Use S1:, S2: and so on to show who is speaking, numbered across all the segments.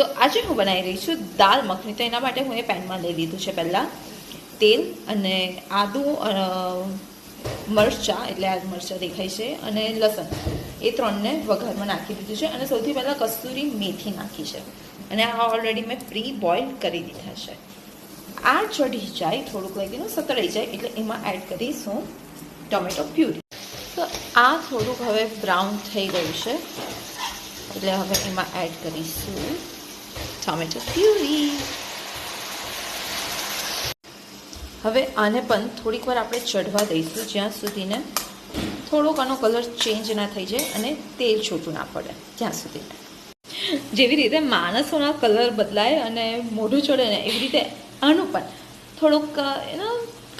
S1: તો આજે હું બનાવી રહી છું દાલ મખની. તો એના માટે હું એ પેનમાં લઈ લીધું છે પહેલાં તેલ અને આદું, મરચાં એટલે આ મરચાં દેખાય છે, અને લસણ, એ ત્રણને વઘારમાં નાખી દીધું છે. અને સૌથી પહેલાં કસ્તુરી મેથી નાખી છે, અને આ ઓલરેડી મેં પ્રી બોઇલ કરી દીધા છે. આ ચઢી જાય, થોડુંક લાગીને સતળાઈ જાય એટલે એમાં એડ કરીશું ટોમેટો પ્યુરી. તો આ થોડુંક હવે બ્રાઉન થઈ ગયું છે એટલે હવે એમાં એડ કરીશું ટોમેટો પ્યુરી. હવે આને પણ થોડીક વાર આપણે ચઢવા દઈશું, જ્યાં સુધીને થોડોક આનો કલર ચેન્જ ના થઈ જાય અને તેલ છૂટું ના પડે ત્યાં સુધી. જેવી રીતે માણસોના કલર બદલાય અને મોઢું ચડે ને, એવી રીતે આનું પણ થોડુંક એનો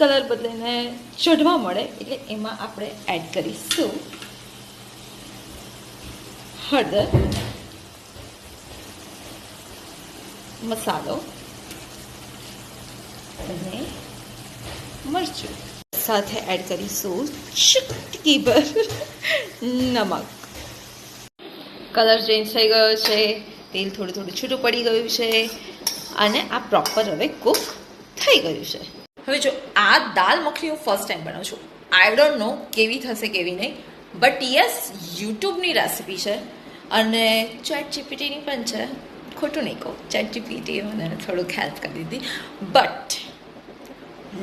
S1: કલર બદલાઈને ચઢવા મળે એટલે એમાં આપણે એડ કરીશું હળદર, મસાલો અને મરચું. સાથે એડ કરીશું ચૂટકી ભર નમક. કલર ચેન્જ થઈ ગયો છે, તેલ થોડું થોડું છૂટું પડી ગયું છે અને આ પ્રોપર હવે કુક થઈ ગયું છે. હવે જો આ દાલ મખની હું ફર્સ્ટ ટાઈમ બનાવું છું. આઈ ડોન્ટ નો કેવી થશે કેવી નહીં, બટ યસ યુટ્યુબની રેસિપી છે અને ચેટ જીપીટીની પણ છે. ખોટું નહીં કહું, ચેટ જીપીટીએ મને થોડુંક હેલ્પ કરી દીધી. બટ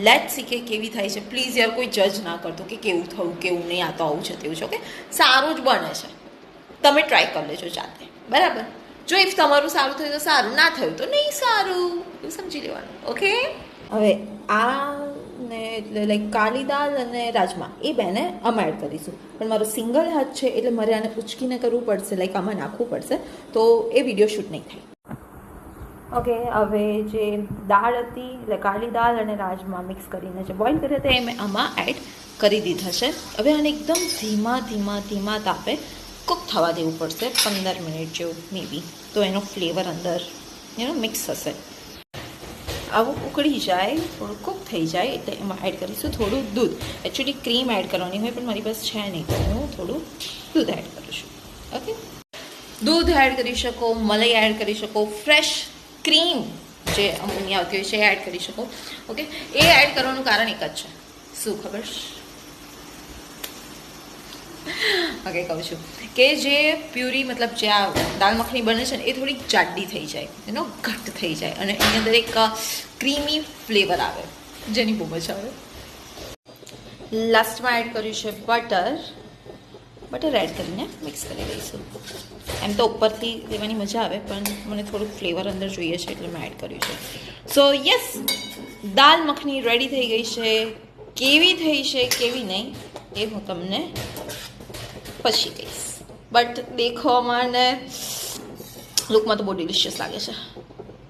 S1: લેટ્સ સી કે કેવી થાય છે. પ્લીઝ યાર કોઈ જજ ના કરતો કે કેવું થયું કેવું નહીં, આ તો આવું છે તેવું છે. ઓકે, સારું જ બને છે, તમે ટ્રાય કરી લેજો જાતે, બરાબર? જો ઇફ તમારું સારું થયું તો સારું, ના થયું તો નહીં સારું, એવું સમજી લેવાનું. ઓકે, હવે આ ને એટલે લાઈક કાળી દાળ અને રાજમા એ બેને આમાં એડ કરીશું. પણ મારો સિંગલ હાથ છે એટલે મારે આને ઉચકીને કરવું પડશે, લાઈક આમાં નાખવું પડશે, તો એ વિડીયો શૂટ નહીં થાય. ઓકે, હવે જે દાળ હતી એટલે કાળી દાળ અને રાજમા મિક્સ કરીને જે બોઇલ કર્યા હતા એ મેં આમાં એડ કરી દીધા છે. હવે આને એકદમ ધીમા ધીમા ધીમા તાપે કૂક થવા દેવું પડશે, 15 મિનિટ જેવું મે બી, તો એનો ફ્લેવર અંદર મિક્સ થશે. આવું ઉકળી જાય, થોડું કૂક થઈ જાય એટલે એમાં એડ કરીશું થોડું દૂધ. એકચ્યુઅલી ક્રીમ એડ કરવાની હોય પણ મારી પાસે છે નહીં, તો હું થોડું દૂધ એડ કરું છું. ઓકે, દૂધ એડ કરી શકો, મલાઈ એડ કરી શકો, ફ્રેશ ક્રીમ જે અમૂલની આવતી હોય છે એ એડ કરી શકો. ઓકે, એ એડ કરવાનું કારણ એક જ છે, શું ખબર? ઓકે, કહું છું કે જે પ્યુરી મતલબ જે આ દાલ મખની બને છે ને એ થોડીક જાડી થઈ જાય, એનો ઘટ્ટ થઈ જાય અને એની અંદર એક ક્રીમી ફ્લેવર આવે જેની બહુ મજા આવે. લાસ્ટમાં એડ કર્યું છે બટર એડ કરીને મિક્સ કરી દઈશું. એમ તો ઉપરથી લેવાની મજા આવે પણ મને થોડુંક ફ્લેવર અંદર જોઈએ છે એટલે મેં એડ કર્યું છે. સો યસ, દાલ મખની રેડી થઈ ગઈ છે. કેવી થઈ છે કેવી નહીં એ હું તમને પછી કહીશ, બટ દેખવામાં ને લુકમાં તો બહુ ડિલિશિયસ લાગે છે.